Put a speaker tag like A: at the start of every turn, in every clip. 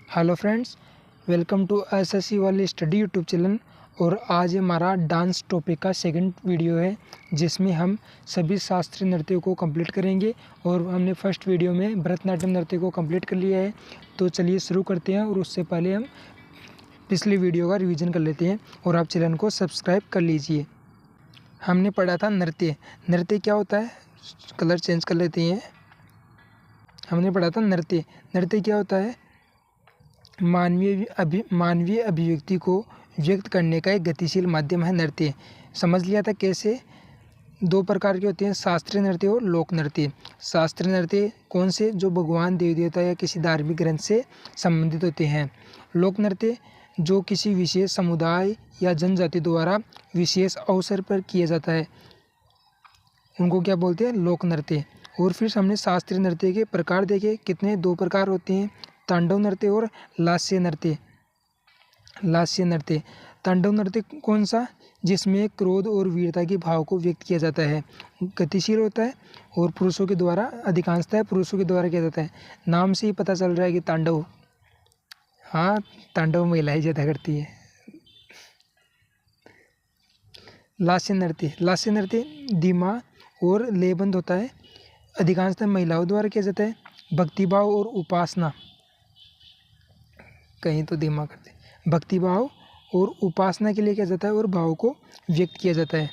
A: Hello friends, welcome to SSC वाली study YouTube channel. और आज हमारा डांस टॉपिक का सेकंड वीडियो है जिसमें हम सभी शास्त्रीय नृत्यों को कंप्लीट करेंगे। और हमने फर्स्ट वीडियो में भरतनाट्यम नृत्य को कंप्लीट कर लिया है। तो चलिए शुरू करते हैं, और उससे पहले हम पिछली वीडियो का रिवीजन कर लेते हैं और आप चैनल को सब्सक्राइब कर लीजिए। हमने पढ़ा था नृत्य। नृत्य क्या होता है, कलर चेंज कर लेते हैं। हमने पढ़ा था नृत्य। नृत्य क्या होता है, मानवीय अभिव्यक्ति को व्यक्त करने का एक गतिशील माध्यम है नृत्य। समझ लिया था कैसे। दो प्रकार के होते हैं, शास्त्रीय नृत्य और लोक नृत्य। शास्त्रीय नृत्य कौन से, जो भगवान देवी देवता या किसी धार्मिक ग्रंथ से संबंधित होते हैं। लोक नृत्य जो किसी विशेष समुदाय या जनजाति द्वारा विशेष अवसर पर किया जाता है, उनको क्या बोलते हैं, लोक नृत्य। और फिर हमने शास्त्रीय नृत्य के प्रकार देखे, कितने, दो प्रकार होते हैं, तांडव नृत्य और लास्य नृत्य। लास्य नृत्य, तांडव नृत्य कौन सा, जिसमें क्रोध और वीरता के भाव को व्यक्त किया जाता है, गतिशील होता है और पुरुषों के द्वारा, अधिकांशतः पुरुषों के द्वारा किया जाता है। नाम से ही पता चल रहा है कि तांडव, हाँ तांडव महिलाएं ज़्यादा करती है। लास्य नृत्य, लास्य नृत्य धीमा और लयबंद होता है, अधिकांशतः महिलाओं द्वारा किया जाता है। भक्तिभाव और उपासना, कहीं तो धीमा करते, भक्तिभाव और उपासना के लिए किया जाता है और भाव को व्यक्त किया जाता है,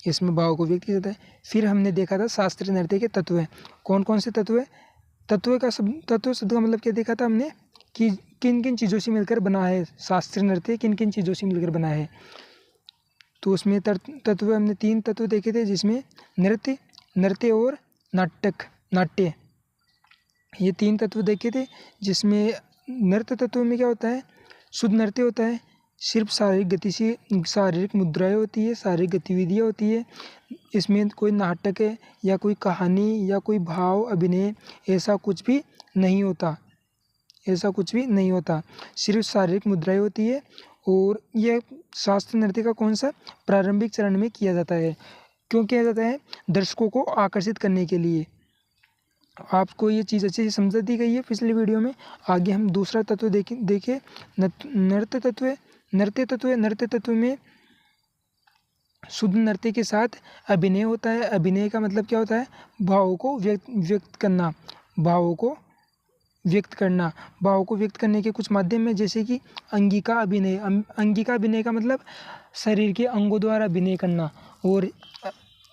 A: इसमें भाव को व्यक्त किया जाता है। फिर हमने देखा था शास्त्रीय नृत्य के तत्व हैं। कौन कौन से तत्व है, तत्व शब्द का मतलब क्या देखा था हमने, कि किन किन चीज़ों से मिलकर बना है शास्त्रीय नृत्य, किन किन चीज़ों से मिलकर बना है। तो उसमें तत्व हमने 3 तत्व देखे थे, जिसमें नृत्य और नाट्य, ये 3 तत्व देखे थे। जिसमें नृत्य तत्व में क्या होता है, शुद्ध नृत्य होता है, सिर्फ शारीरिक मुद्राएं होती है, शारीरिक गतिविधियाँ होती है। इसमें कोई नाटक है या कोई कहानी या कोई भाव अभिनय ऐसा कुछ भी नहीं होता, सिर्फ शारीरिक मुद्राएं होती है। और यह शास्त्रीय नृत्य का कौन सा, प्रारंभिक चरण में किया जाता है। क्यों किया जाता है, दर्शकों को आकर्षित करने के लिए। आपको ये चीज़ अच्छे से समझ दी गई है पिछले वीडियो में। आगे हम दूसरा तत्व देखें नृत्य तत्व में शुद्ध नृत्य के साथ अभिनय होता है। अभिनय का मतलब क्या होता है, भावों को व्यक्त करना, भावों को व्यक्त करने के कुछ माध्यम है, जैसे कि अंगिका अभिनय का मतलब शरीर के अंगों द्वारा अभिनय करना। और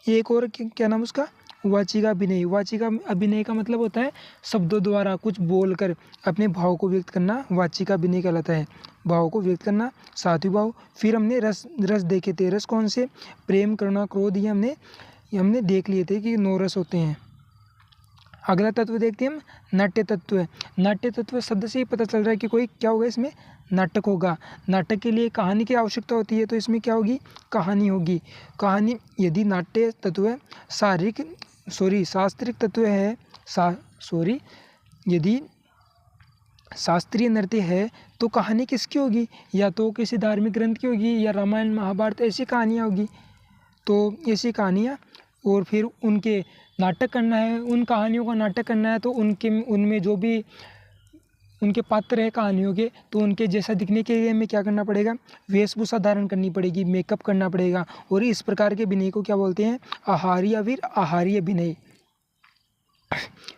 A: एक और क्या नाम उसका, वाचिका अभिनय का मतलब होता है शब्दों द्वारा कुछ बोलकर अपने भाव को व्यक्त करना, वाचिका अभिनय कहलाता है, भाव को व्यक्त करना, सात्विक भाव। फिर हमने रस देखे थे। रस कौन से, प्रेम, करुणा, क्रोध, ये हमने देख लिए थे कि 9 रस होते हैं। अगला तत्व देखते हैं हम, नाट्य तत्व। नाट्य तत्व शब्द से ही पता चल रहा है कि कोई क्या होगा, इसमें नाटक होगा। नाटक के लिए कहानी की आवश्यकता होती है, तो इसमें क्या होगी, कहानी होगी। कहानी, यदि नाट्य तत्व शास्त्रीय तत्व है, यदि शास्त्रीय नृत्य है तो कहानी किसकी होगी, या तो किसी धार्मिक ग्रंथ की होगी, या रामायण महाभारत ऐसी कहानियाँ होगी। तो ऐसी कहानियाँ, और फिर उनके नाटक करना है, उन कहानियों का नाटक करना है, तो उनमें जो भी उनके पात्र है कहानियों के, तो उनके जैसा दिखने के लिए हमें क्या करना पड़ेगा, वेशभूषा धारण करनी पड़ेगी, मेकअप करना पड़ेगा। और इस प्रकार के अभिनय को क्या बोलते हैं, आहारी या फिर आहारी अभिनय।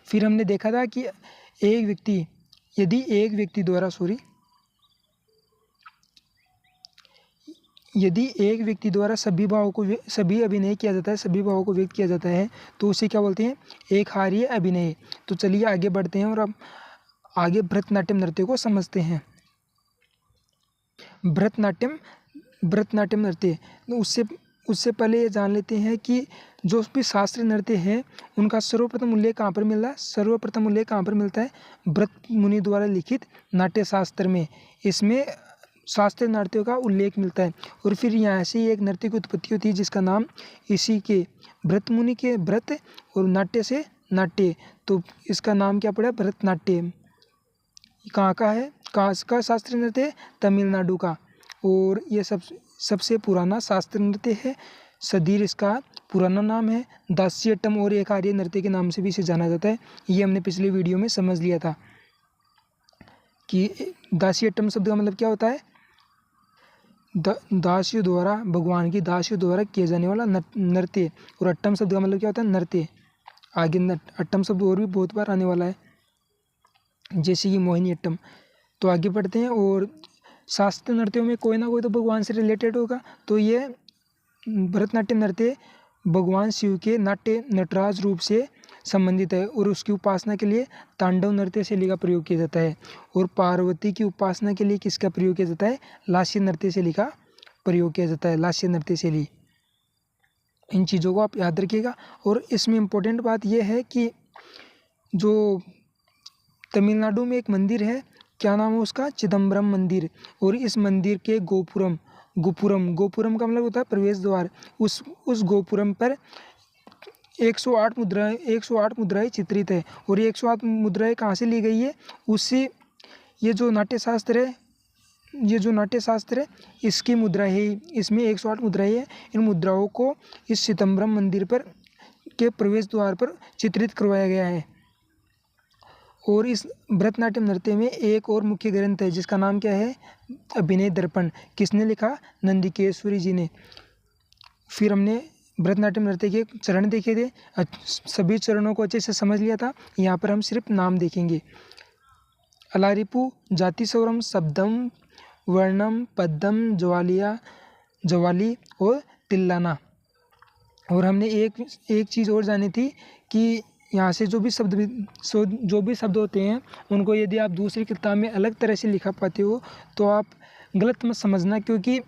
A: फिर हमने देखा था कि यदि एक व्यक्ति द्वारा सभी अभिनय किया जाता है, सभी भावों को व्यक्त किया जाता है, तो उसे क्या बोलते हैं, एक हारीय अभिनय। तो चलिए आगे बढ़ते हैं और अब आगे भरतनाट्यम नृत्य को समझते हैं। भरतनाट्यम नृत्य, उससे पहले ये जान लेते हैं कि जो भी शास्त्रीय नृत्य है उनका सर्वप्रथम उल्लेख कहाँ पर मिलता है, भरत मुनि द्वारा लिखित नाट्य शास्त्र में। इसमें शास्त्रीय नृत्यों का उल्लेख मिलता है। और फिर यहाँ से एक नृत्य की उत्पत्ति होती है, जिसका नाम इसी के भरत मुनि के भरत और नाट्य से नाट्य, तो इसका नाम क्या पड़ा, भरतनाट्यम। कहाँ का है, कहाँ का शास्त्रीय नृत्य है, तमिलनाडु का। और ये सबसे पुराना शास्त्रीय नृत्य है। सदीर इसका पुराना नाम है। दास्यटम और एक आर्य नृत्य के नाम से भी इसे जाना जाता है। ये हमने पिछले वीडियो में समझ लिया था। कि दासी अट्टम शब्द का मतलब क्या होता है? दासियों द्वारा, भगवान की दासियों द्वारा किया जाने वाला नृत्य। और अट्टम शब्द का मतलब क्या होता है? नृत्य। आगे अट्टम शब्द और भी बहुत बार आने वाला है, जैसे कि मोहिनी अट्टम। तो आगे बढ़ते हैं। और शास्त्रीय नृत्यों में कोई ना कोई तो भगवान से रिलेटेड होगा। तो ये भरतनाट्यम नृत्य भगवान शिव के नाट्य नटराज रूप से संबंधित है और उसकी उपासना के लिए तांडव नृत्य शैली का प्रयोग किया जाता है। और पार्वती की उपासना के लिए किसका प्रयोग किया जाता है? लास्य नृत्य शैली का प्रयोग किया जाता है, लास्य नृत्य शैली। इन चीज़ों को आप याद रखिएगा। और इसमें इम्पोर्टेंट बात यह है कि जो तमिलनाडु में एक मंदिर है, क्या नाम है उसका? चिदम्बरम मंदिर। और इस मंदिर के गोपुरम का मतलब होता है प्रवेश द्वार। उस गोपुरम पर 108 मुद्राएं चित्रित है। और ये 108 मुद्राएं कहाँ से ली गई है? उससे ये जो नाट्यशास्त्र है इसकी मुद्रा है। इसमें 108 मुद्राएं है। इन मुद्राओं को इस चिदम्बरम मंदिर पर के प्रवेश द्वार पर चित्रित करवाया गया है। और इस भरतनाट्यम नृत्य में एक और मुख्य ग्रंथ है जिसका नाम क्या है? अभिनय दर्पण। किसने लिखा? नंदिकेश्वरी जी ने। फिर हमने भरतनाट्यम नृत्य के चरण देखे थे, सभी चरणों को अच्छे से समझ लिया था। यहाँ पर हम सिर्फ नाम देखेंगे। अलारिपु, जातिस्वरम, शब्दम, वर्णम, पद्यम, ज्वाली और तिल्लाना। और हमने एक चीज़ और जानी थी कि यहाँ से जो भी शब्द होते हैं उनको यदि आप दूसरी किताब में अलग तरह से लिखा पाते हो तो आप गलत मत समझना, क्योंकि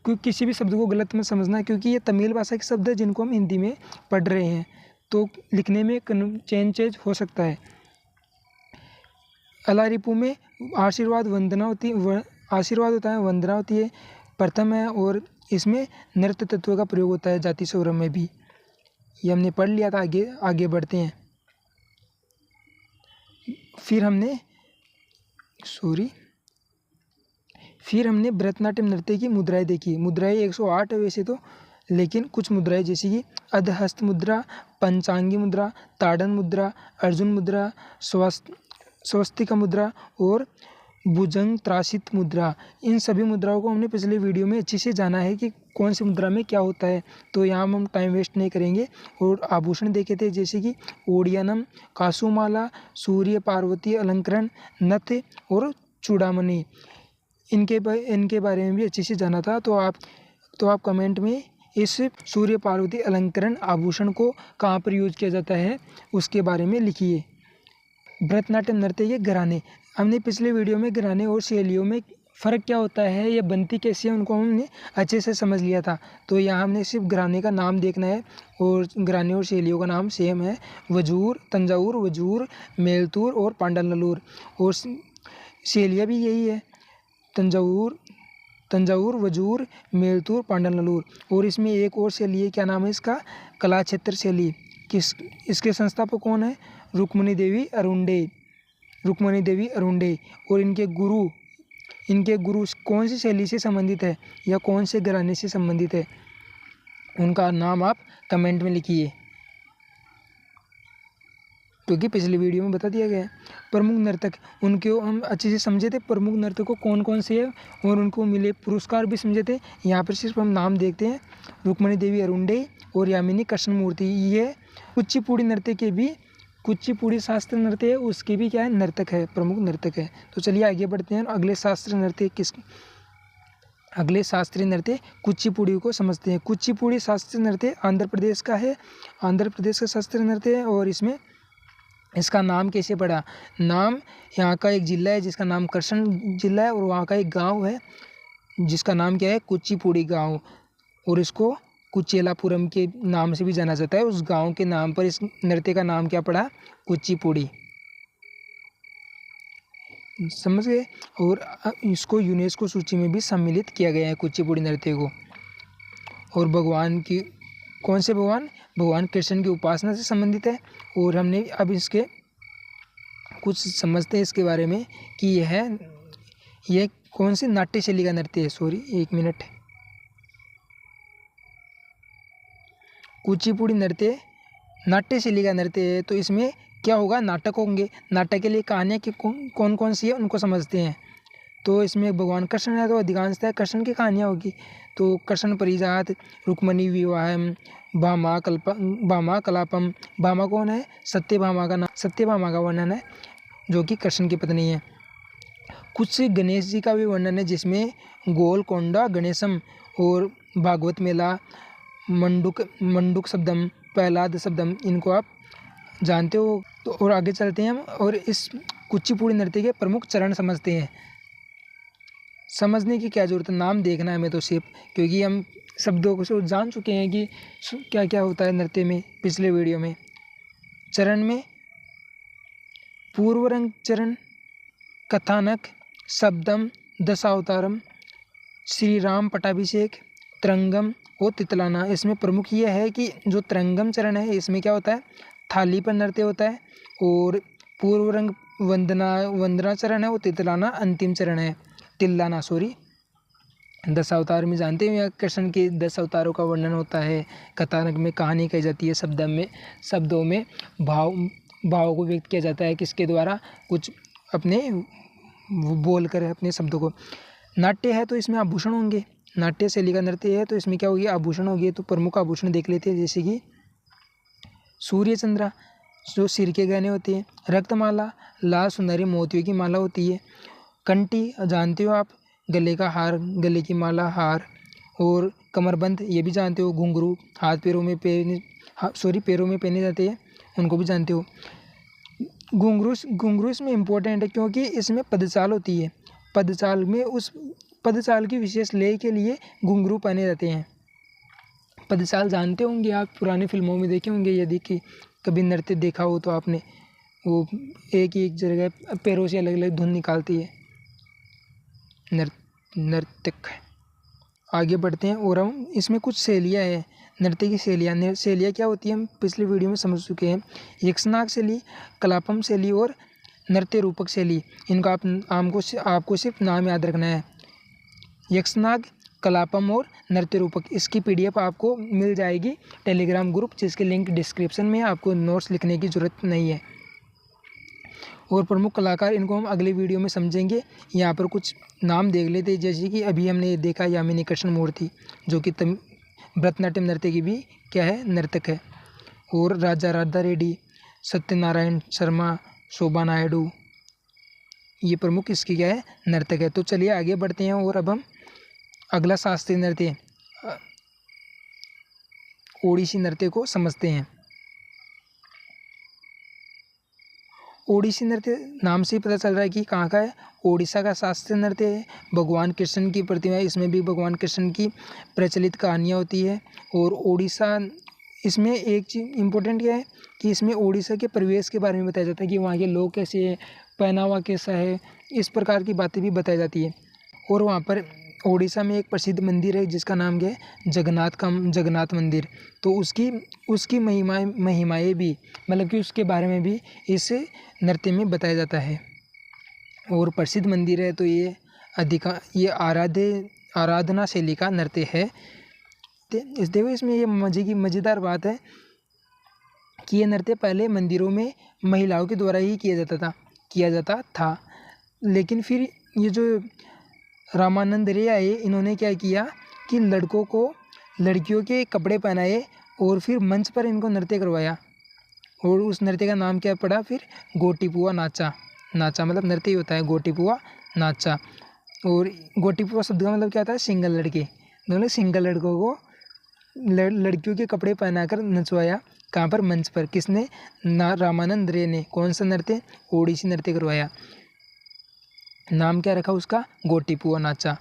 A: किसी भी शब्द को गलत मत समझना, क्योंकि ये तमिल भाषा के शब्द है जिनको हम हिंदी में पढ़ रहे हैं, तो लिखने में चेंज हो सकता है। अलारिपु में आशीर्वाद होता है, वंदना होती है, प्रथम है। और इसमें नृत्य तत्व का प्रयोग होता है जाति स्वरम में भी। ये हमने पढ़ लिया था। आगे बढ़ते हैं। फिर हमने भरतनाट्यम नृत्य की मुद्राएं देखी। मुद्राएं 108 है वैसे तो, लेकिन कुछ मुद्राएं जैसे कि अधहस्त मुद्रा, पंचांगी मुद्रा, ताड़न मुद्रा, अर्जुन मुद्रा, स्वस्तिका मुद्रा और भुजंग त्रासित मुद्रा, इन सभी मुद्राओं को हमने पिछले वीडियो में अच्छे से जाना है कि कौन सी मुद्रा में क्या होता है। तो यहाँ हम टाइम वेस्ट नहीं करेंगे। और आभूषण देखे थे जैसे कि ओडियानम, कासुमाला, सूर्य पार्वती अलंकरण, नथ और चूड़ामणि, इनके बारे में भी अच्छे से जाना था। तो आप कमेंट में इस सूर्य पार्वती अलंकरण आभूषण को कहाँ पर यूज किया जाता है उसके बारे में लिखिए। भरतनाट्यम नृत्य के घराने, हमने पिछले वीडियो में घराने और शैलियों में फ़र्क क्या होता है, या बनती कैसी है, उनको हमने अच्छे से समझ लिया था। तो यहाँ हमने सिर्फ घराने का नाम देखना है और घराने और शैलियों का नाम सेम है। वजूर, तंजावुर, मेलतूर और पांडलनलूर। और शैलियाँ भी यही है, तंजावुर, वजूर, मेलतूर, पांडलनलूर। और इसमें एक और शैली है, क्या नाम है इसका? कलाक्षेत्र शैली। इसके संस्थापक कौन है? रुक्मणी देवी अरुंडे। और इनके गुरु कौन सी शैली से संबंधित है या कौन से घराने से संबंधित है, उनका नाम आप कमेंट में लिखिए, क्योंकि पिछली वीडियो में बता दिया गया है। प्रमुख नर्तक, उनको हम अच्छे से समझे थे, प्रमुख नर्तकों कौन कौन से हैं और उनको मिले पुरस्कार भी समझे थे। यहाँ पर सिर्फ हम नाम देखते हैं। रुक्मणी देवी अरुंडे और यामिनी कृष्णमूर्ति, ये कुचिपुड़ी नृत्य के भी, कुचिपुड़ी शास्त्रीय नृत्य है उसके भी क्या है? नर्तक है, प्रमुख नर्तक है। तो चलिए आगे बढ़ते हैं। अगले शास्त्रीय नृत्य कुचिपुड़ी को समझते हैं। कुचिपुड़ी शास्त्रीय नृत्य आंध्र प्रदेश का है, आंध्र प्रदेश का शास्त्रीय नृत्य है। और इसका नाम कैसे पड़ा? नाम यहाँ का एक जिला है जिसका नाम कृष्ण जिला है, और वहाँ का एक गांव है जिसका नाम क्या है? कुचिपुड़ी गांव। और इसको कुचेलापुरम के नाम से भी जाना जाता है। उस गांव के नाम पर इस नृत्य का नाम क्या पड़ा? कुचिपुड़ी। समझ गए? और इसको यूनेस्को सूची में भी सम्मिलित किया गया है कुचिपुड़ी नृत्य को। और कौन से भगवान कृष्ण की उपासना से संबंधित है। और हमने अब इसके कुछ समझते हैं इसके बारे में कि यह कौन सी नाट्य शैली का नृत्य है। एक मिनट। कुचिपुड़ी नृत्य नाट्य शैली का नृत्य है। तो इसमें क्या होगा, नाटक होंगे। नाटक के लिए कहानियाँ कि कौन कौन सी है उनको समझते हैं। तो इसमें भगवान कृष्ण है तो अधिकांशतः कृष्ण की कहानियाँ होगी। तो कृष्ण परिजात, रुक्मणी विवाहम, भामा कलापम। भामा कौन है, सत्यभामा का नाम, सत्यभामा का वर्णन है जो कि कृष्ण की पत्नी है। कुछ गणेश जी का भी वर्णन है जिसमें गोलकोंडा गणेशम और भागवत मेला, मंडूक शब्दम, प्रहलाद शब्दम, इनको आप जानते हो। तो और आगे चलते हैं हम और इस कुचिपुड़ी नृत्य के प्रमुख चरण समझते हैं। समझने की क्या ज़रूरत है, नाम देखना है हमें तो सिर्फ, क्योंकि हम शब्दों को जान चुके हैं कि क्या क्या होता है नृत्य में पिछले वीडियो में। चरण में पूर्वरंग चरण, कथानक, शब्दम, दशावतारम, श्री राम पट्टाभिषेक, तरंगम और तितलाना। इसमें प्रमुख ये है कि जो तरंगम चरण है इसमें क्या होता है, थाली पर नृत्य होता है। और पूर्वरंग वंदना चरण है, वो तितलाना अंतिम चरण है, तिल्लाना सॉरी। दशावतार में जानते हैं कृष्ण के 10 अवतारों का वर्णन होता है। कथानक में कहानी कही जाती है, शब्दों में भाव को व्यक्त किया जाता है, किसके द्वारा, कुछ अपने बोल कर अपने शब्दों को। नाट्य है तो इसमें आभूषण होंगे, नाट्य शैली का नृत्य है तो इसमें क्या होगी, आभूषण होगी। तो प्रमुख आभूषण देख लेते हैं, जैसे कि सूर्य चंद्रा जो सिर के गहने होते हैं, रक्तमाला लाल सुनहरी मोतियों की माला होती है, कंठी जानते हो आप, गले का हार, गले की माला हार, और कमरबंद ये भी जानते हो, घुंघरू हाथ पैरों में पैरों में पहने जाते हैं, उनको भी जानते हो। घुंघरू इसमें इम्पोर्टेंट है क्योंकि इसमें पदचाल होती है, पदचाल में उस पदचाल की विशेष लय के लिए घुंघरू पहने जाते हैं। पदचाल जानते होंगे आप, पुरानी फिल्मों में देखे होंगे, यदि कि कभी नृत्य देखा हो तो आपने, वो एक ही एक जगह पैरों से अलग अलग धुन निकालती है नर्तक। आगे बढ़ते हैं और हम इसमें कुछ शैलियाँ हैं, नृत्य की शैलियाँ क्या होती है हम पिछले वीडियो में समझ चुके हैं। यक्षनाग शैली, कलापम शैली और नृत्य रूपक शैली, इनका आपको सिर्फ नाम याद रखना है, यक्षनाग, कलापम और नृत्य रूपक। इसकी PDF आपको मिल जाएगी टेलीग्राम ग्रुप, जिसके लिंक डिस्क्रिप्शन में है, आपको नोट्स लिखने की ज़रूरत नहीं है। और प्रमुख कलाकार, इनको हम अगले वीडियो में समझेंगे। यहाँ पर कुछ नाम देख लेते हैं, जैसे कि अभी हमने देखा यामिनी कृष्णमूर्ति जो कि भरतनाट्यम नृत्य की भी क्या है, नर्तक है। और राजा राधा रेड्डी, सत्यनारायण शर्मा, शोभा नायडू, ये प्रमुख इसकी क्या है, नर्तक है। तो चलिए आगे बढ़ते हैं और अब हम अगला शास्त्रीय नृत्य ओडिसी नृत्य को समझते हैं। ओडिसी नृत्य नाम से ही पता चल रहा है कि कहाँ का है, ओडिशा का शास्त्रीय नृत्य है। भगवान कृष्ण की प्रतिमा, इसमें भी भगवान कृष्ण की प्रचलित कहानियाँ होती है। और ओडिशा, इसमें एक चीज़ इम्पोर्टेंट क्या है कि इसमें ओडिशा के परिवेश के बारे में बताया जाता है कि वहाँ के लोग कैसे हैं, पहनावा कैसा है, इस प्रकार की बातें भी बताई जाती है। और वहाँ पर ओडिशा में एक प्रसिद्ध मंदिर है जिसका नाम क्या है, जगन्नाथ मंदिर। तो उसकी महिमाएँ भी, मतलब कि उसके बारे में भी इस नृत्य में बताया जाता है। और प्रसिद्ध मंदिर है तो ये आराधना शैली का नृत्य है। देखो इसमें ये मज़ेदार बात है कि ये नृत्य पहले मंदिरों में महिलाओं के द्वारा ही किया जाता था। लेकिन फिर ये जो रामानंद रे आए, इन्होंने क्या किया कि लड़कों को लड़कियों के कपड़े पहनाए और फिर मंच पर इनको नृत्य करवाया। और उस नृत्य का नाम क्या पड़ा फिर, गोटीपुआ नाचा मतलब नृत्य ही होता है गोटीपुआ नाचा। और गोटीपुआ शब्द का मतलब क्या था, सिंगल लड़के। उन्होंने सिंगल लड़कों को लड़कियों के कपड़े पहनाकर नचवाया, कहाँ पर, मंच पर। किसने, रामानंद रे ने। कौन सा नृत्य, ओडिसी नृत्य करवाया। नाम क्या रखा उसका, गोटीपुआ नाचा।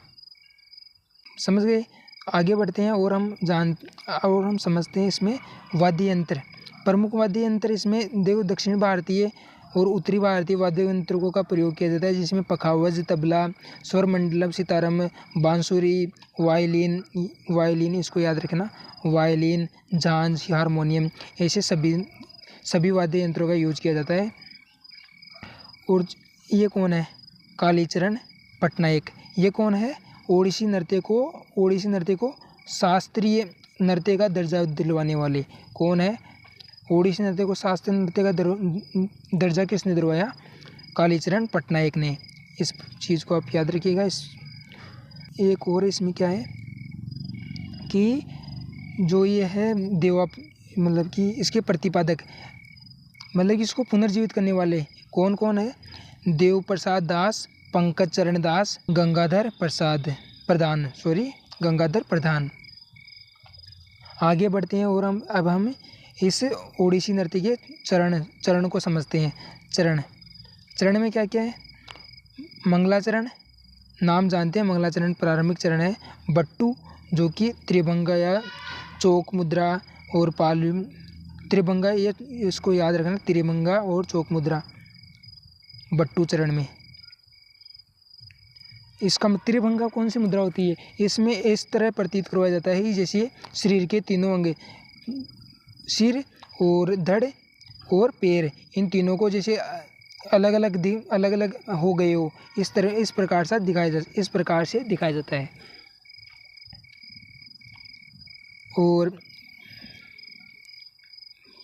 A: समझ गए। आगे बढ़ते हैं और हम समझते हैं इसमें वाद्य यंत्र, प्रमुख वाद्य यंत्र। इसमें देखो दक्षिण भारतीय और उत्तरी भारतीय वाद्य यंत्रों का प्रयोग किया जाता है, जिसमें पखावज, तबला, स्वरमंडलम, सितारम, बांसुरी, वायलिन, इसको याद रखना, वायलिन, झांझ, हारमोनियम, ऐसे सभी वाद्य यंत्रों का यूज किया जाता है। और ये कौन है, कालीचरण पटनायक। ये कौन है, ओडिसी नृत्य को शास्त्रीय नृत्य का दर्जा दिलवाने वाले कौन है, ओडिसी नृत्य को शास्त्रीय नृत्य का दर्जा किसने दिलवाया? कालीचरण पटनायक ने। इस चीज़ को आप याद रखिएगा। एक और इसमें क्या है कि जो ये है देवा, मतलब कि इसके प्रतिपादक, मतलब कि इसको पुनर्जीवित करने वाले कौन कौन है? देव प्रसाद दास, पंकज चरण दास, गंगाधर प्रधान। आगे बढ़ते हैं और अब हम इस ओडिसी नृत्य के चरण को समझते हैं। चरण में क्या क्या है? मंगलाचरण, नाम जानते हैं, मंगलाचरण प्रारंभिक चरण है। बट्टू, जो कि त्रिभंगा या चौक मुद्रा और त्रिभंगा, ये इसको याद रखना, त्रिभंगा और चौक मुद्रा बट्टू चरण में। इसका त्रिभंगा कौन सी मुद्रा होती है? इसमें इस तरह प्रतीत करवाया जाता है जैसे शरीर के तीनों अंग, सिर और धड़ और पैर, इन तीनों को जैसे अलग अलग हो गए हो, इस प्रकार से दिखाया जाता है। और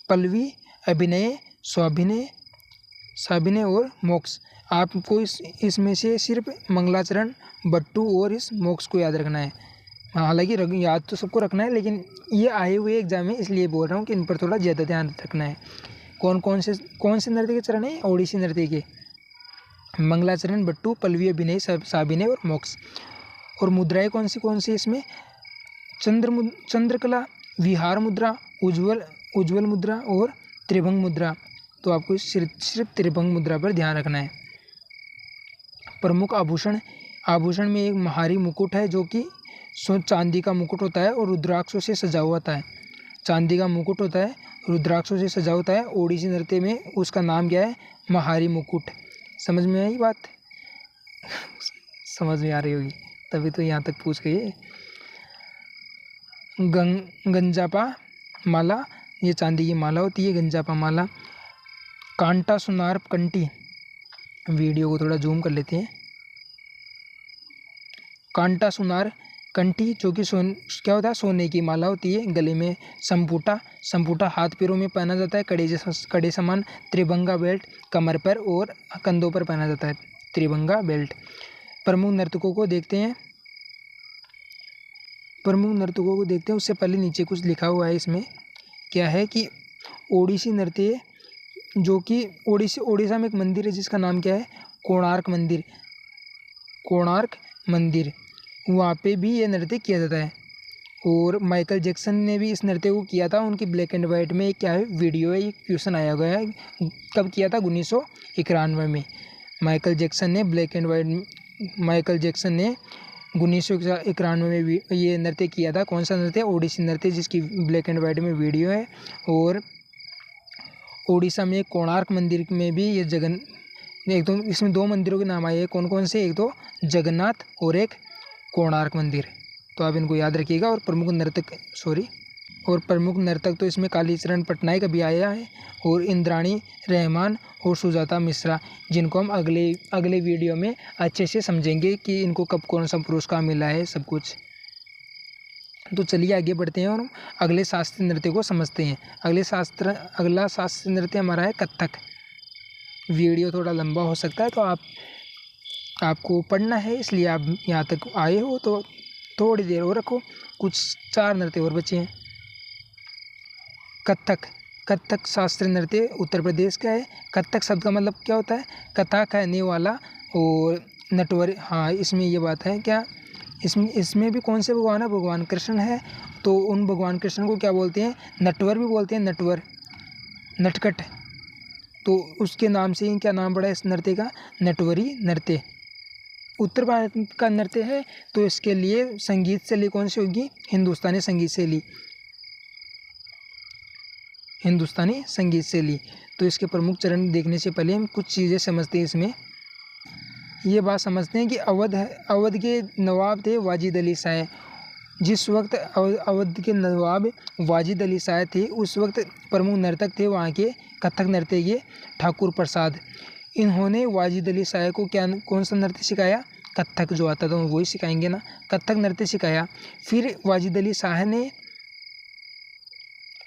A: पल्लवी, अभिनय, स्वाभिनय और मोक्ष, आपको इसमें से सिर्फ मंगलाचरण, बट्टू और इस मोक्ष को याद रखना है। हालांकि याद तो सबको रखना है, लेकिन ये आए हुए एग्जाम में इसलिए बोल रहा हूँ कि इन पर थोड़ा ज़्यादा ध्यान रखना है। कौन से नृत्य के चरण है? ओडिसी नृत्य के मंगलाचरण, बट्टू, पल्लवी, अभिनय, स्वाभिनय और मोक्ष। और मुद्राएं कौन सी इसमें? चंद्रकला, विहार मुद्रा, उज्ज्वल मुद्रा और त्रिभंग मुद्रा। तो आपको सिर्फ त्रिभंग मुद्रा पर ध्यान रखना है। प्रमुख आभूषण में एक महारी मुकुट है, जो कि चांदी का मुकुट होता है और रुद्राक्षों से सजा हुआ होता है। चांदी का मुकुट होता है, रुद्राक्षों से सजा होता है। ओडिसी नृत्य में उसका नाम क्या है? महारी मुकुट। समझ में आई बात? समझ में आ रही होगी, तभी तो यहाँ तक पूछ गई। गंजापा माला, ये चांदी की माला होती है, गंजापा माला। कांटा सुनार कंटी, वीडियो को थोड़ा जूम कर लेते हैं। कांटा सुनार कंठी, जो कि क्या होता है? सोने की माला होती है। गले में संपुटा हाथ पैरों में पहना जाता है, कड़े समान। त्रिभंगा बेल्ट कमर पर और कंधों पर पहना जाता है, त्रिभंगा बेल्ट। प्रमुख नर्तकों को देखते हैं। उससे पहले नीचे कुछ लिखा हुआ है। इसमें क्या है कि ओडिसी नृत्य, जो कि ओडिशा में एक मंदिर है जिसका नाम क्या है? कोणार्क मंदिर, वहाँ पे भी ये नृत्य किया जाता है। और माइकल जैक्सन ने भी इस नृत्य को किया था। उनकी ब्लैक एंड वाइट में क्या है? वीडियो है। एक क्वेश्चन आया गया है, कब किया था? 1991 में माइकल जैक्सन ने 1991 में भी ये नृत्य किया था। कौन सा नृत्य? ओडिसी नृत्य, जिसकी ब्लैक एंड वाइट में वीडियो है। और ओडिशा में कोणार्क मंदिर में भी ये एक तो इसमें 2 मंदिरों के नाम आए हैं। कौन से? एक तो जगन्नाथ और एक कोणार्क मंदिर। तो आप इनको याद रखिएगा। और प्रमुख नर्तक तो इसमें कालीचरण पटनायक अभी आया है, और इंद्राणी रहमान और सुजाता मिश्रा, जिनको हम अगले वीडियो में अच्छे से समझेंगे कि इनको कब कौन सा पुरस्कार मिला है, सब कुछ। तो चलिए आगे बढ़ते हैं और अगले शास्त्रीय नृत्य को समझते हैं। अगला शास्त्रीय नृत्य हमारा है कथक। वीडियो थोड़ा लंबा हो सकता है, तो आपको पढ़ना है, इसलिए आप यहाँ तक आए हो तो थोड़ी देर और रखो। कुछ 4 नृत्य और बचे हैं। कथक शास्त्रीय नृत्य उत्तर प्रदेश का है। कथक शब्द का मतलब क्या होता है? कथा कहने वाला और नटवर। हाँ, इसमें ये बात है क्या? इसमें भी कौन से भगवान है? भगवान कृष्ण है। तो उन भगवान कृष्ण को क्या बोलते हैं? नटवर भी बोलते हैं, नटखट। तो उसके नाम से ही क्या नाम पड़ा है इस नृत्य का? नटवरी नृत्य। उत्तर भारत का नृत्य है, तो इसके लिए संगीत शैली कौन सी होगी? हिंदुस्तानी संगीत शैली। तो इसके प्रमुख चरण देखने से पहले हम कुछ चीज़ें समझते हैं। इसमें ये बात समझते हैं कि अवध के नवाब थे वाजिद अली शाह। जिस वक्त अवध के नवाब वाजिद अली शाह थे, उस वक्त प्रमुख नर्तक थे वहाँ के कथक नृत्य के ठाकुर प्रसाद। इन्होंने वाजिद अली शाह को कौन सा नृत्य सिखाया? कथक जो आता था वही सिखाएंगे ना, कथक नृत्य सिखाया। फिर वाजिद अली शाह ने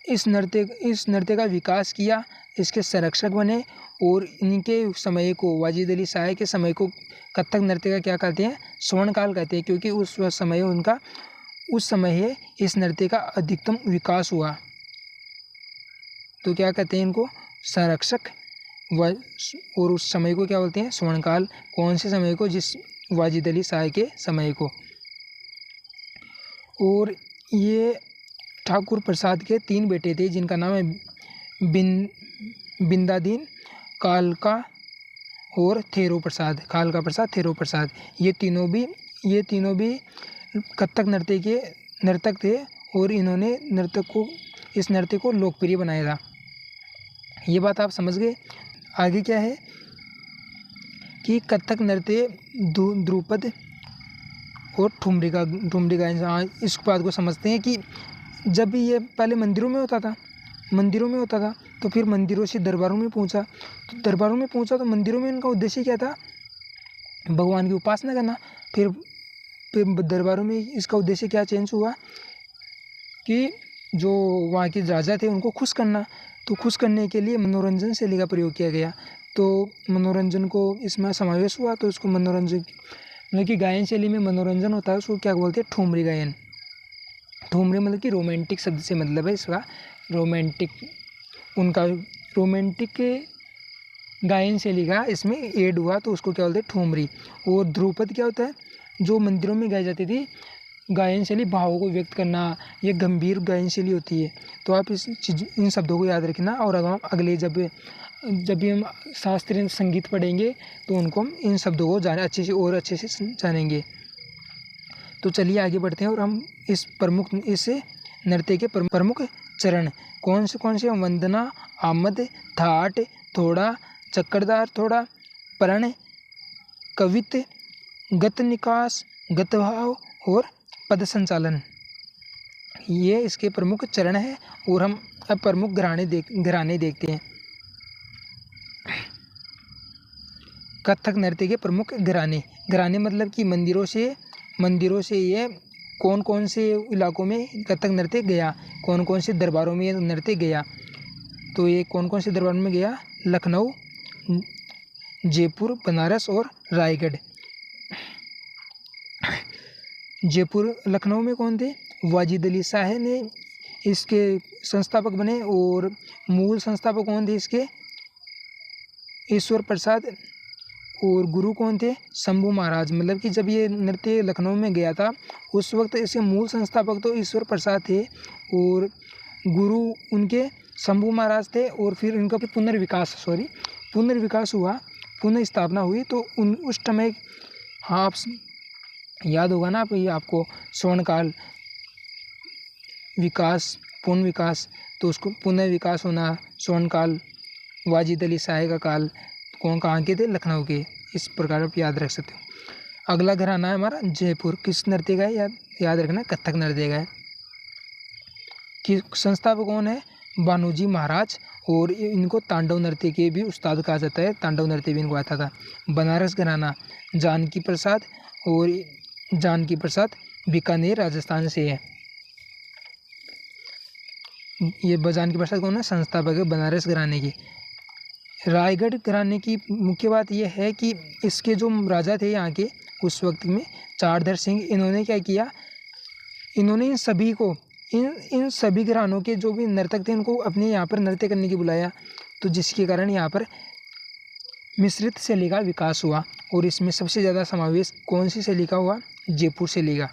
A: इस नृत्य का विकास किया, इसके संरक्षक बने और इनके समय को, वाजिद अली शाह के समय को कथक नृत्य का क्या कहते हैं, स्वर्णकाल कहते हैं, क्योंकि उस समय है इस नृत्य का अधिकतम विकास हुआ। तो क्या कहते हैं इनको, संरक्षक और उस समय को क्या बोलते हैं, स्वर्णकाल। कौन से समय को, जिस वाजिद अली शाह के समय को। और ये ठाकुर प्रसाद के 3 बेटे थे जिनका नाम है बिंदादीन, कालका और थेरो प्रसाद, खालका प्रसाद, थेरो प्रसाद। ये तीनों भी कथक नृत्य के नर्तक थे और इन्होंने इस नृत्य को लोकप्रिय बनाया था। ये बात आप समझ गए। आगे क्या है कि कथक नृत्य ध्रुपद और ठुमरी गायन। इस बात को समझते हैं कि जब भी ये पहले मंदिरों में होता था तो फिर मंदिरों से दरबारों में पहुंचा तो मंदिरों में इनका उद्देश्य क्या था, भगवान की उपासना करना। फिर दरबारों में इसका उद्देश्य क्या चेंज हुआ कि जो वहाँ के राजा थे उनको खुश करना। तो खुश करने के लिए मनोरंजन शैली का प्रयोग किया गया। तो मनोरंजन को इसमें समावेश हुआ, तो उसको मनोरंजन मतलब कि गायन शैली में मनोरंजन होता है, उसको क्या बोलते हैं, ठुमरी गायन। ठुमरी मतलब कि रोमांटिक शब्द से मतलब है इसका, रोमांटिक गायन शैली का इसमें ऐड हुआ, तो उसको क्या बोलते हैं, ठुमरी। और ध्रुपद क्या होता है, जो मंदिरों में गाई जाती थी गायन शैली, भावों को व्यक्त करना, ये गंभीर गायन शैली होती है। तो आप इन शब्दों को याद रखना, और अगर हम अगले जब भी हम शास्त्रीय संगीत पढ़ेंगे तो उनको हम इन शब्दों को अच्छे से जानेंगे। तो चलिए आगे बढ़ते हैं और हम इस नृत्य के प्रमुख चरण कौन से वंदना, आमद, थाट, थोड़ा, चक्करदार थोड़ा, परण, कवित, गत निकास, गत भाव और पद संचालन, ये इसके प्रमुख चरण है। और हम अब प्रमुख घराने देखते हैं। कथक नृत्य के प्रमुख घराने मतलब कि मंदिरों से ये कौन से इलाकों में कथक नृत्य गया, कौन से दरबारों में ये नृत्य गया। तो ये कौन से दरबारों में गया, लखनऊ, जयपुर, बनारस और रायगढ़। लखनऊ में कौन थे, वाजिद अली शाह ने इसके संस्थापक बने, और मूल संस्थापक कौन थे इसके, ईश्वर प्रसाद। और गुरु कौन थे, शंभू महाराज। मतलब कि जब ये नृत्य लखनऊ में गया था उस वक्त इसके मूल संस्थापक तो ईश्वर प्रसाद थे और गुरु उनके शंभू महाराज थे। और फिर इनका पुनर्विकास हुआ, पुनः स्थापना हुई। तो उस समय, हाँ आप याद होगा ना, ये आपको स्वर्णकाल, विकास, पूर्ण विकास, तो उसको पुनर्विकास होना, स्वर्णकाल, वाजिद अली शाह का काल, कहाँ के थे, लखनऊ के। इस प्रकार आप याद रख सकते हो। अगला घराना है हमारा जयपुर। किस नृत्य का है, याद रखना, कथक नृत्य का है। कि संस्थापक कौन है, बानूजी महाराज। और इनको तांडव नृत्य के भी उस्ताद कहा जाता है, तांडव नृत्य भी इनको आता था। बनारस घराना, जानकी प्रसाद, और जानकी प्रसाद बीकानेर राजस्थान से है। ये जानकी प्रसाद कौन है, संस्थापक है बनारस घराने की। रायगढ़ घराने की मुख्य बात यह है कि इसके जो राजा थे यहाँ के उस वक्त में, चारधर सिंह, इन्होंने क्या किया, इन्होंने इन सभी घरानों के जो भी नर्तक थे उनको अपने यहाँ पर नृत्य करने की बुलाया। तो जिसके कारण यहाँ पर मिश्रित शैली का विकास हुआ। और इसमें सबसे ज़्यादा समावेश कौन सी शैली का हुआ, जयपुर शैली का।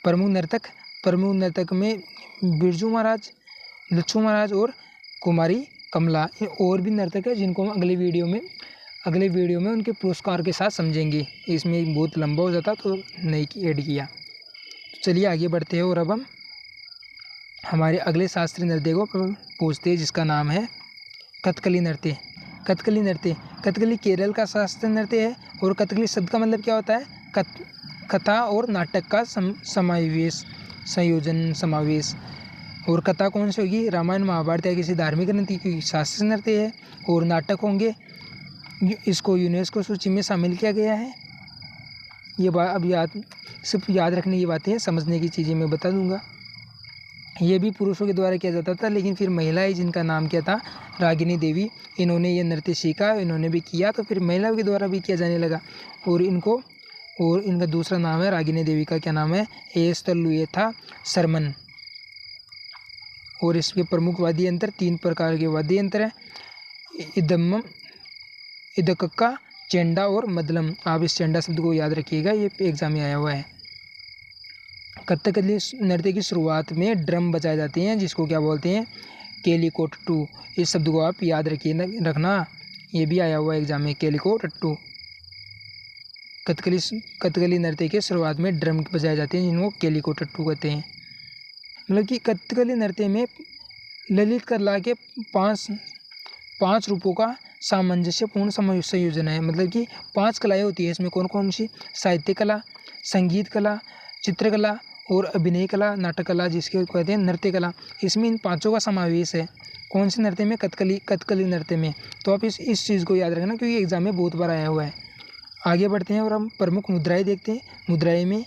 A: प्रमुख नर्तक में बिरजू महाराज, लच्छू महाराज और कुमारी कमला। ये और भी नर्तक है जिनको हम अगले वीडियो में उनके पुरस्कार के साथ समझेंगे। इसमें बहुत लंबा हो जाता तो नहीं ऐड किया। तो चलिए आगे बढ़ते हैं और अब हम हमारे अगले शास्त्रीय नृत्य को पूछते हैं, जिसका नाम है कथकली नृत्य। कथकली केरल का शास्त्रीय नृत्य है। और कथकली शब्द का मतलब क्या होता है, कथा और नाटक का समावेश। और कथा कौन सी होगी, रामायण महाभारत या किसी धार्मिक ग्रंथ की शास्त्रीय नृत्य है। और नाटक होंगे, इसको यूनेस्को सूची में शामिल किया गया है। ये बात अब सिर्फ याद रखने की बातें हैं, समझने की चीज़ें मैं बता दूंगा। ये भी पुरुषों के द्वारा किया जाता था, लेकिन फिर महिलाएं जिनका नाम क्या था, रागिनी देवी, इन्होंने ये नृत्य सीखा, इन्होंने भी किया, तो फिर महिलाओं के द्वारा भी किया जाने लगा। और इनका दूसरा नाम है, रागिनी देवी का क्या नाम है, एस्तलुएथा शर्मन। और इसके प्रमुख वाद्य यंत्र 3 प्रकार के वाद्य यंत्र हैं, इदम्मम, इदकक्का, चेंडा और मदलम। आप इस चेंडा शब्द को याद रखिएगा, ये एग्जाम में आया हुआ है। कथकली नृत्य की शुरुआत में ड्रम बजाए जाते हैं, जिसको क्या बोलते हैं, केलिकोटट्टू। इस शब्द को आप याद रखना, ये भी आया हुआ है एग्जाम में, केलिकोटट्टू। कथकली नृत्य के शुरुआत में ड्रम बजाए जाते हैं, जिनको केलिकोटट्टू कहते हैं। मतलब कि कथकली नृत्य में ललित कला के पांच रूपों का सामंजस्यपूर्ण संयोजन है। मतलब कि 5 कलाएँ होती है इसमें, कौन कौन सी, साहित्य कला, संगीत कला, चित्रकला और अभिनय कला, नाटक कला, जिसके कहते हैं नृत्य कला। इसमें इन 5 का समावेश है। कौन से नृत्य में, कथकली नृत्य में। तो आप इस चीज़ को याद रखना, क्योंकि एग्जाम में बहुत बार आया हुआ है। आगे बढ़ते हैं और हम प्रमुख मुद्राएं देखते हैं। मुद्राएं में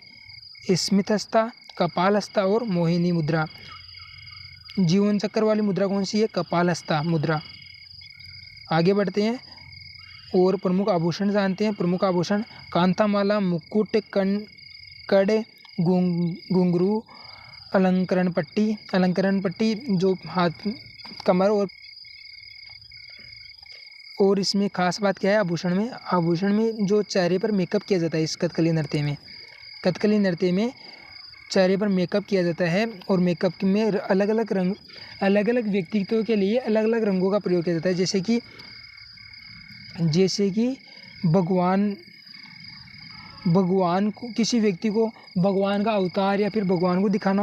A: स्मितहस्ता, कपालहस्ता और मोहिनी मुद्रा। जीवन चक्र वाली मुद्रा कौन सी है, कपालहस्ता मुद्रा। आगे बढ़ते हैं और प्रमुख आभूषण जानते हैं। प्रमुख आभूषण कांतामाला, मुकुट, कड़े, घुंघरू, अलंकरण पट्टी जो हाथ, कमर और इसमें खास बात क्या है, आभूषण में जो चेहरे पर मेकअप किया जाता है इस कथकली नृत्य में चेहरे पर मेकअप किया जाता है। और मेकअप में अलग अलग व्यक्तित्व के लिए अलग अलग रंगों का प्रयोग किया जाता है। जैसे कि भगवान को, किसी व्यक्ति को भगवान का अवतार या फिर भगवान को दिखाना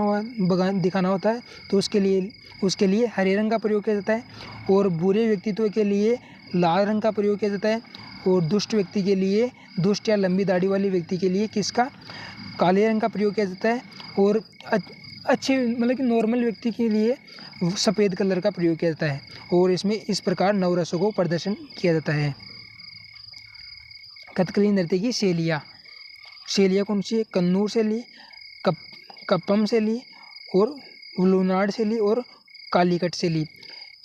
A: होता है, तो उसके लिए हरे रंग का प्रयोग किया जाता है। और बुरे व्यक्तित्व के लिए लाल रंग का प्रयोग किया जाता है। और दुष्ट व्यक्ति के लिए, दुष्ट या लंबी दाढ़ी वाले व्यक्ति के लिए किसका, काले रंग का प्रयोग किया जाता है। और अच्छे मतलब कि नॉर्मल व्यक्ति के लिए सफ़ेद कलर का प्रयोग किया जाता है। और इसमें इस प्रकार नवरसों को प्रदर्शन किया जाता है। कथकली नृत्य की शैलियाँ कौन सी है, कन्नूर शैली, कप्पम शैली और वलुनाड शैली और कालीकट शैली।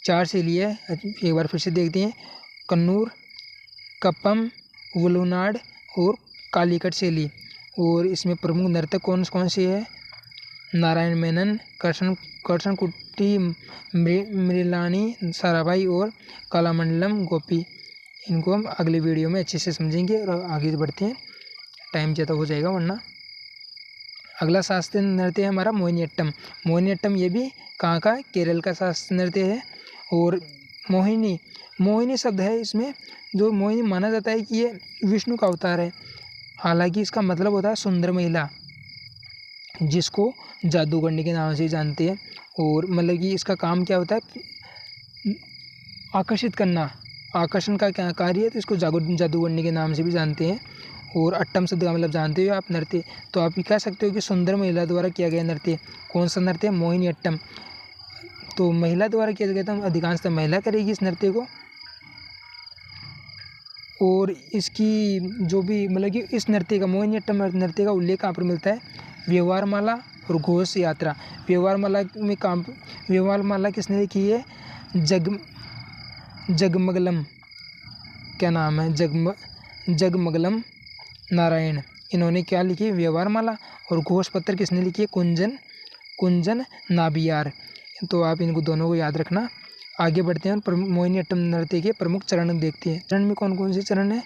A: 4 शैली है, एक बार फिर से देखते हैं। कन्नूर, कप्पम, वलुनाड और कालीकट शैली। और इसमें प्रमुख नर्तक कौन से है, नारायण मेनन, कर्षण कुट्टी, मृलानी साराभाई और कलामंडलम गोपी। इनको हम अगले वीडियो में अच्छे से समझेंगे और आगे बढ़ते हैं, टाइम ज़्यादा हो जाएगा वरना। अगला शास्त्रीय नृत्य है हमारा मोहिनीअट्टम। ये भी कहाँ का, केरल का शास्त्रीय नृत्य है। और मोहिनी शब्द है इसमें, जो मोहिनी माना जाता है कि ये विष्णु का अवतार है। हालांकि इसका मतलब होता है सुंदर महिला, जिसको जादूगरनी के नाम से जानते हैं। और मतलब कि इसका काम क्या होता है, आकर्षित करना, आकर्षण का क्या कार्य है, तो इसको जादूगरनी के नाम से भी जानते हैं। और अट्टम शब्द का मतलब जानते हो आप, नृत्य। तो आप ये कह सकते हो कि सुंदर महिला द्वारा किया गया नृत्य। कौन सा नृत्य, मोहिनीअट्टम। तो महिला द्वारा किया गया था, अधिकांशतः महिला करेगी इस नृत्य को। और इसकी जो भी मतलब कि इस नृत्य का, मोहिनीअट्टम नृत्य का उल्लेख कहाँ पर मिलता है, व्यवहारमाला और घोष यात्रा। व्यवहारमाला किसने लिखी है, जगमगलम, क्या नाम है, जगमगलम नारायण, इन्होंने क्या लिखी, व्यवहारमाला। और घोष पत्र किसने लिखी है, कुंजन नाबियार। तो आप इनको दोनों को याद रखना। आगे बढ़ते हैं और मोहिनीअट्टम नृत्य के प्रमुख चरण देखते हैं। चरण में कौन कौन से चरण है,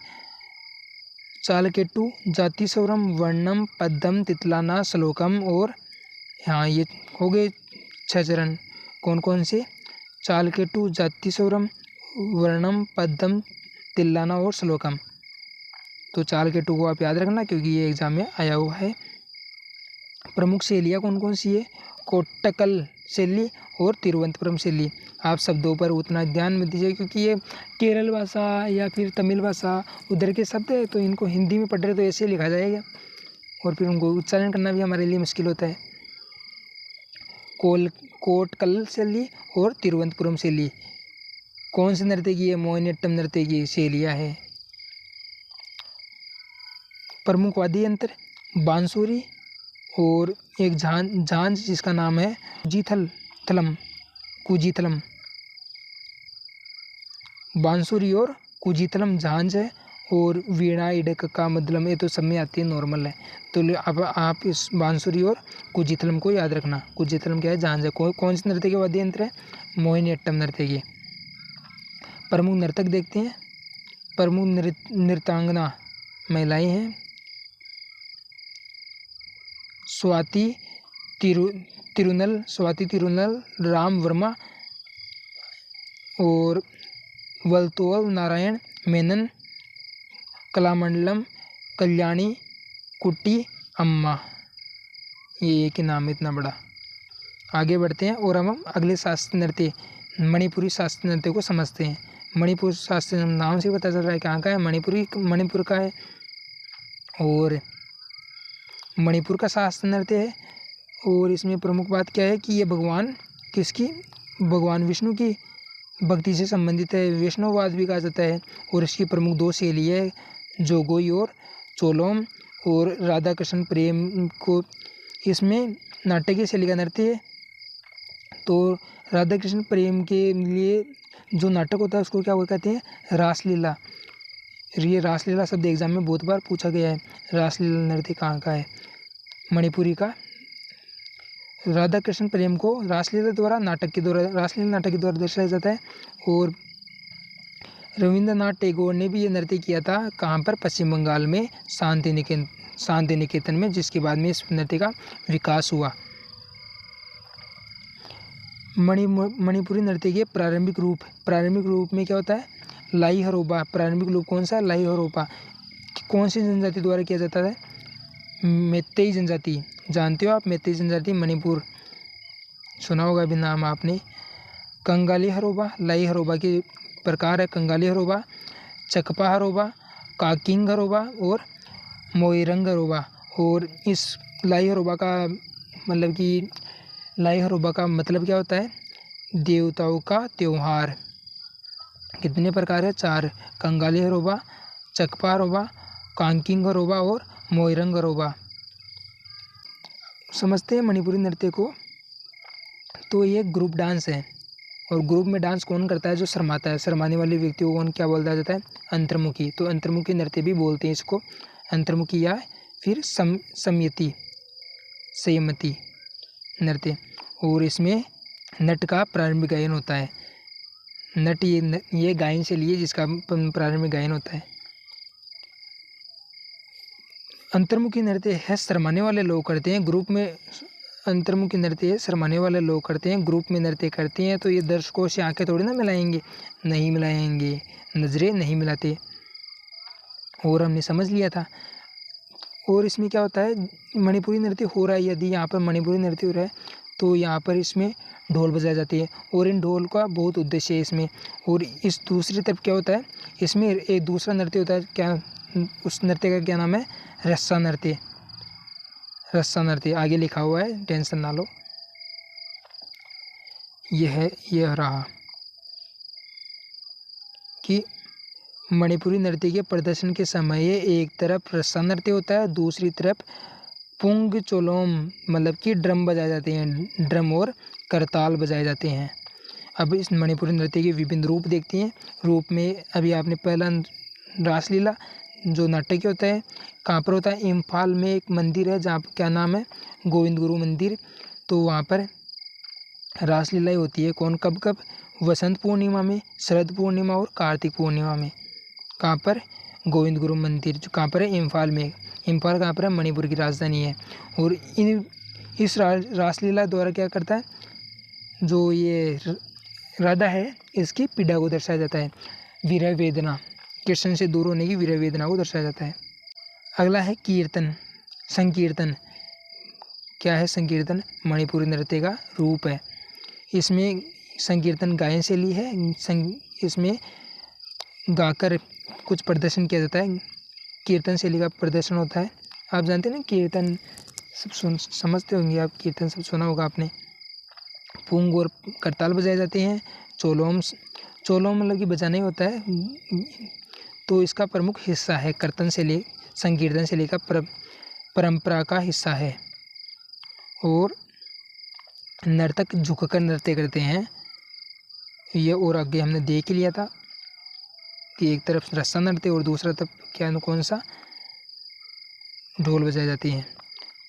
A: चालकेट्टू, जातिस्वरम, वर्णम, पद्यम, तितलाना, श्लोकम। और हाँ, ये हो गए 6 चरण। कौन कौन से, चालकेट्टू, जातिस्वरम, वर्णम, पद्यम, तिल्लाना और श्लोकम। तो चालकेट्टू को आप याद रखना, क्योंकि ये एग्जाम में आया हुआ है। प्रमुख शैलियाँ कौन कौन सी है, कोट्टकल शैली और तिरुवनंतपुरम शैली। आप शब्दों पर उतना ध्यान मत दीजिए, क्योंकि ये केरल भाषा या फिर तमिल भाषा उधर के शब्द है, तो इनको हिंदी में पढ़ रहे तो ऐसे लिखा जाएगा, और फिर उनको उच्चारण करना भी हमारे लिए मुश्किल होता है। कोट्टकल शैली और तिरुवनंतपुरम शैली कौन से नृत्य की है, मोहिनीअट्टम नृत्य की शैलियाँ है। प्रमुख वाद्य यंत्र बांसुरी और एक झांझ जिसका नाम है कुजीथलम। बांसुरी और कुजीथलम झांझ है, और वीणा इडक का मध्यम, ये तो सब में आती है, नॉर्मल है। तो अब आप इस बांसुरी और कुजीथलम को याद रखना। कुजीथलम क्या है? झांझ है। कौन से नृत्य के वाद्य यंत्र है? मोहिनीअट्टम नृत्य के। प्रमुख नर्तक देखते हैं। प्रमुख नृत्यांगना महिलाएं हैं। स्वाति तिरुनल, राम वर्मा और वल्तोल नारायण मेनन, कलामंडलम कल्याणी कुट्टी अम्मा। ये एक ही नाम है इतना बड़ा। आगे बढ़ते हैं और हम अगले शास्त्रीय नृत्य मणिपुरी शास्त्रीय नृत्य को समझते हैं। मणिपुर शास्त्रीय नाम से पता चल रहा है कहाँ का है, मणिपुर का है। और मणिपुर का शास्त्रीय नृत्य है, और इसमें प्रमुख बात क्या है कि ये भगवान विष्णु की भक्ति से संबंधित है। वैष्णववाद भी कहा जाता है। और इसकी प्रमुख 2 शैली है, जोगोई और चोलोम। और राधा कृष्ण प्रेम को इसमें नाट्य शैली का नृत्य है। तो राधा कृष्ण प्रेम के लिए जो नाटक होता है उसको क्या कहते हैं? रासलीला। ये रासलीला शब्द एग्जाम में बहुत बार पूछा गया है। रासलीला नृत्य कहाँ का है? मणिपुरी का। राधा कृष्ण प्रेम को रासलीला नाटक के द्वारा दर्शाया जाता है। और रविंद्रनाथ टैगोर ने भी ये नृत्य किया था। कहाँ पर? पश्चिम बंगाल में शांति निकेतन में, जिसके बाद में इस नृत्य का विकास हुआ। मणिपुरी नृत्य के प्रारंभिक रूप में क्या होता है? लाई हरोबा। प्रारंभिक रूप कौन सा? लाई हरोबा। कौन सी जनजाति द्वारा किया जाता है? मैतेई जनजाति। जानते हो आप मैतेई जनजाति? मणिपुर सुना होगा भी नाम आपने। कंगाली हरोबा, लाई हरोबा के प्रकार है। कंगाली हरोबा, चकपा हरोबा, काकिंग हरोबा और मोइरंग हरोबा। और इस लाई हरोबा का मतलब क्या होता है? देवताओं का त्योहार। कितने प्रकार है? 4। कंगाली हरोबा, चकपा हरोबा, कांकिंग हरोबा और मोइरंग हरोबा। समझते हैं मणिपुरी नृत्य को। तो ये ग्रुप डांस है, और ग्रुप में डांस कौन करता है? जो शर्माता है। शर्माने वाले व्यक्तियों को क्या बोला जाता है? अंतर्मुखी। तो अंतर्मुखी नृत्य भी बोलते हैं इसको, अंतर्मुखी या फिर संयमती नृत्य। और इसमें नट का प्रारंभिक गायन होता है। नट ये गायन शैली है जिसका प्रारंभिक गायन होता है। अंतर्मुखी नृत्य है शर्माने वाले लोग करते हैं। ग्रुप में अंतर्मुखी नृत्य है शर्माने वाले लोग करते हैं। ग्रुप में नृत्य करते हैं तो ये दर्शकों से आंखें थोड़ी ना मिलाएंगे, नहीं मिलाएंगे, नजरें नहीं मिलाते। और हमने समझ लिया था। और इसमें क्या होता है? मणिपुरी नृत्य हो रहा है, यदि यहाँ पर मणिपुरी नृत्य हो रहा है तो यहाँ पर इसमें ढोल बजाए जाती है, और इन ढोल का बहुत उद्देश्य है इसमें। और इस दूसरी तरफ क्या होता है? इसमें एक दूसरा नृत्य होता है। क्या उस नृत्य का क्या नाम है? रस्सा नृत्य। रस्सा नृत्य आगे लिखा हुआ है, टेंशन ना लो। यह रहा कि मणिपुरी नृत्य के प्रदर्शन के समय एक तरफ रस्सा नृत्य होता है, दूसरी तरफ पुंग चोलोम मतलब कि ड्रम बजाए जाते हैं। ड्रम और करताल बजाए जाते हैं। अब इस मणिपुरी नृत्य के विभिन्न रूप देखते हैं। रूप में अभी आपने पहला रासलीला जो नाटक होता है कहाँ पर होता है? इम्फाल में एक मंदिर है जहाँ क्या नाम है? गोविंद गुरु मंदिर। तो वहाँ पर रासलीला होती है। कौन कब कब? वसंत पूर्णिमा में, शरद पूर्णिमा और कार्तिक पूर्णिमा में। कहाँ पर? गोविंद गुरु मंदिर जो कहाँ पर है? इम्फाल में। इम्फाल कहाँ पर है? मणिपुर की राजधानी है। और इस रासलीला द्वारा क्या करता है? जो ये राधा है इसकी पीड़ा को दर्शाया जाता है। विरह वेदना, कृष्ण से दूर होने की विरह वेदना को दर्शाया जाता है। अगला है कीर्तन, संकीर्तन। क्या है संकीर्तन? मणिपुरी नृत्य का रूप है। इसमें संकीर्तन गायन शैली है। इसमें गाकर कुछ प्रदर्शन किया जाता है। कीर्तन शैली का प्रदर्शन होता है। आप जानते हैं ना कीर्तन सब समझते होंगे आप, कीर्तन सब सुना होगा आपने। पुंग और करताल बजाए जाते हैं। चोलोम मतलब कि बजाना ही होता है। तो इसका प्रमुख हिस्सा है कीर्तन शैली, संकीर्तन शैली का परंपरा का हिस्सा है। और नर्तक झुककर नृत्य करते हैं। ये और आगे हमने देख ही लिया था कि एक तरफ रस्सा नृत्य और दूसरा तरफ क्या कौन सा ढोल बजाई जाती है।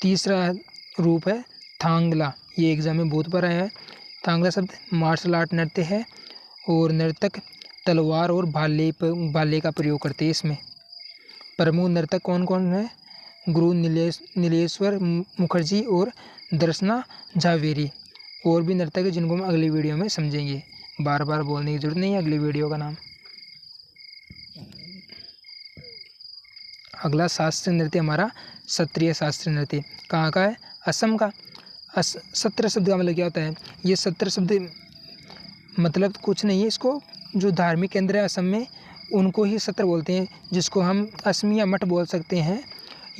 A: तीसरा रूप है थांगला। ये एग्जाम में बहुत बार आया है। थांगला शब्द मार्शल आर्ट नृत्य है और नर्तक तलवार और भाले का प्रयोग करते हैं इसमें। प्रमुख नर्तक कौन कौन है? गुरु नीलेश्वर मुखर्जी और दर्शना झावेरी। और भी नर्तक है जिनको हम अगली वीडियो में समझेंगे, बार बार बोलने की जरूरत नहीं है अगली वीडियो का नाम। अगला शास्त्रीय नृत्य हमारा क्षत्रिय शास्त्रीय नृत्य कहाँ का है? असम का। सत्र शब्द का मतलब क्या होता है? ये सत्र शब्द मतलब कुछ नहीं है, इसको जो धार्मिक केंद्र है असम में उनको ही सत्र बोलते हैं, जिसको हम असमिया मठ बोल सकते हैं।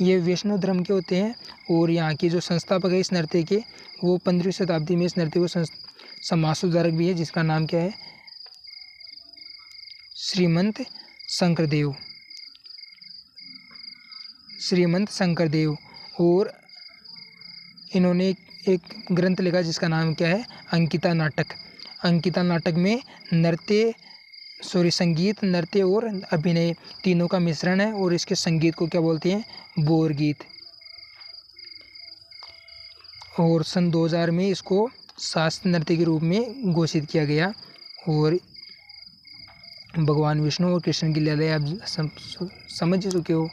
A: ये वैष्णव धर्म के होते हैं और यहाँ के जो संस्थापक है इस नृत्य के, वो 15वीं शताब्दी में इस नृत्य को समाज सुधारक भी है, जिसका नाम क्या है? श्रीमंत शंकरदेव। और इन्होंने एक ग्रंथ लिखा जिसका नाम क्या है? अंकिता नाटक। अंकिता नाटक में संगीत, नृत्य और अभिनय तीनों का मिश्रण है और इसके संगीत को क्या बोलते हैं? बोर गीत। और सन 2000 में इसको शास्त्रीय नृत्य के रूप में घोषित किया गया। और भगवान विष्णु और कृष्ण की लीला आप समझ चुके हो।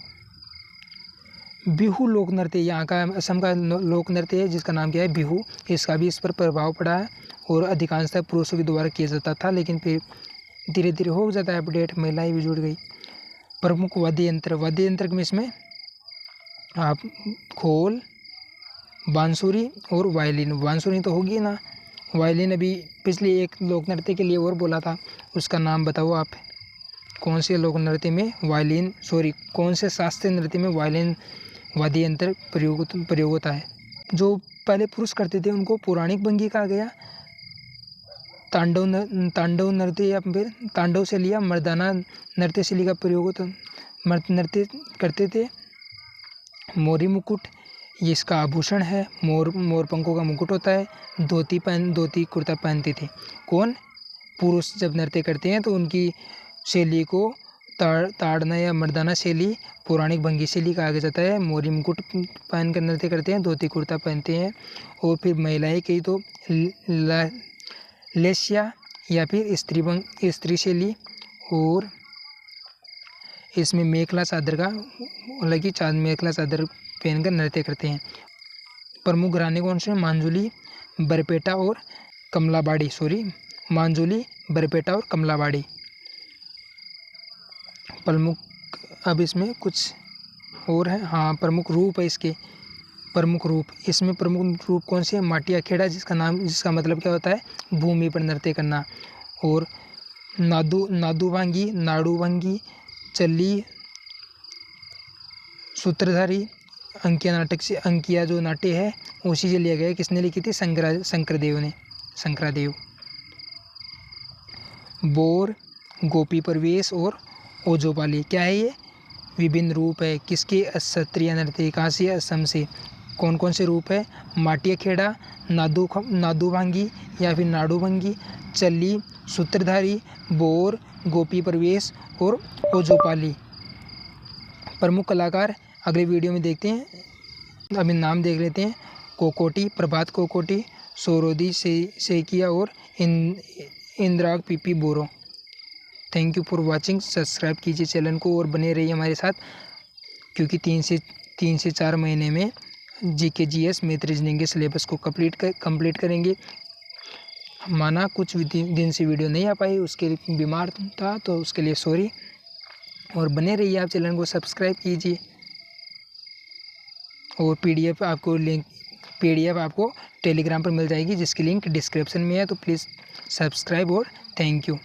A: बिहू लोक नृत्य यहाँ का असम का लोक नृत्य है, जिसका नाम क्या है? बिहू। इसका भी इस पर प्रभाव पड़ा है और अधिकांशतः पुरुषों के द्वारा किया जाता था, लेकिन फिर धीरे धीरे हो जाता है अपडेट, महिलाएं भी जुड़ गई। प्रमुख वाद्य यंत्र में इसमें आप खोल, बांसुरी और वायलिन। बांसुरी तो होगी ना, वायलिन अभी पिछले एक लोक नृत्य के लिए और बोला था, उसका नाम बताओ आप। कौन से लोक नृत्य में वायलिन, कौन से शास्त्रीय नृत्य में वायलिन वाद्य यंत्र प्रयोग होता है? जो पहले पुरुष करते थे उनको पौराणिक भंगी कहा गया। तांडव नृत्य या फिर तांडव शैली या मर्दाना नृत्य शैली का प्रयोग होता, नृत्य करते थे। मोरी मुकुट, ये इसका आभूषण है। मोर पंखों का मुकुट होता है। धोती कुर्ता पहनते थे। कौन? पुरुष जब नृत्य करते हैं तो उनकी शैली को ताड़ना या मर्दाना शैली, पौराणिक भंगी शैली कहा जाता है। मोरी मुकुट पहन कर नृत्य करते हैं, धोती कुर्ता पहनते हैं। और फिर महिलाएं कई तो लेस्या या फिर स्त्री शैली, और इसमें मेखला चादर का हालांकि मेखला चादर पहनकर नृत्य करते हैं। प्रमुख घराने कौन से? मांजुली, बरपेटा और कमलाबाड़ी। प्रमुख, अब इसमें कुछ और है। हाँ, प्रमुख रूप है इसके। इसमें प्रमुख रूप कौन से? माटिया खेड़ा, जिसका मतलब क्या होता है? भूमि पर नृत्य करना। और नादू भंगी, चल्ली, सूत्रधारी। अंकिया जो नाट्य है उसी से लिया गया है। किसने लिखी थी? शंकरदेव। बोर, गोपी प्रवेश और ओजोपाली, क्या है ये? विभिन्न रूप है। किसके? क्षत्रिय नृत्य। कहाँ से? असम से। कौन कौन से रूप है? माटिया खेड़ा, नादू भांगी या फिर नाडू भंगी, चल्ली, सूत्रधारी, बोर, गोपी प्रवेश और ओजोपाली। प्रमुख कलाकार अगले वीडियो में देखते हैं। अभी नाम देख लेते हैं। कोकोटी, प्रभात कोकोटी, सोरोदी सेकिया और इंद्राग पीपी Boro. Thank you for watching. Subscribe कीजिए चैनल को और बने रहिए हमारे साथ, क्योंकि 3 से 4 महीने में जीके जीएस मैथ रीजनिंग के सिलेबस को कंप्लीट करेंगे। माना कुछ दिन से वीडियो नहीं आ पाई, उसके लिए बीमार था तो उसके लिए सॉरी। और बने रहिए, आप चैनल को सब्सक्राइब कीजिए। और पीडीएफ आपको टेलीग्राम पर मिल जाएगी, जिसकी लिंक डिस्क्रिप्शन में है। तो प्लीज़ सब्सक्राइब और थैंक यू।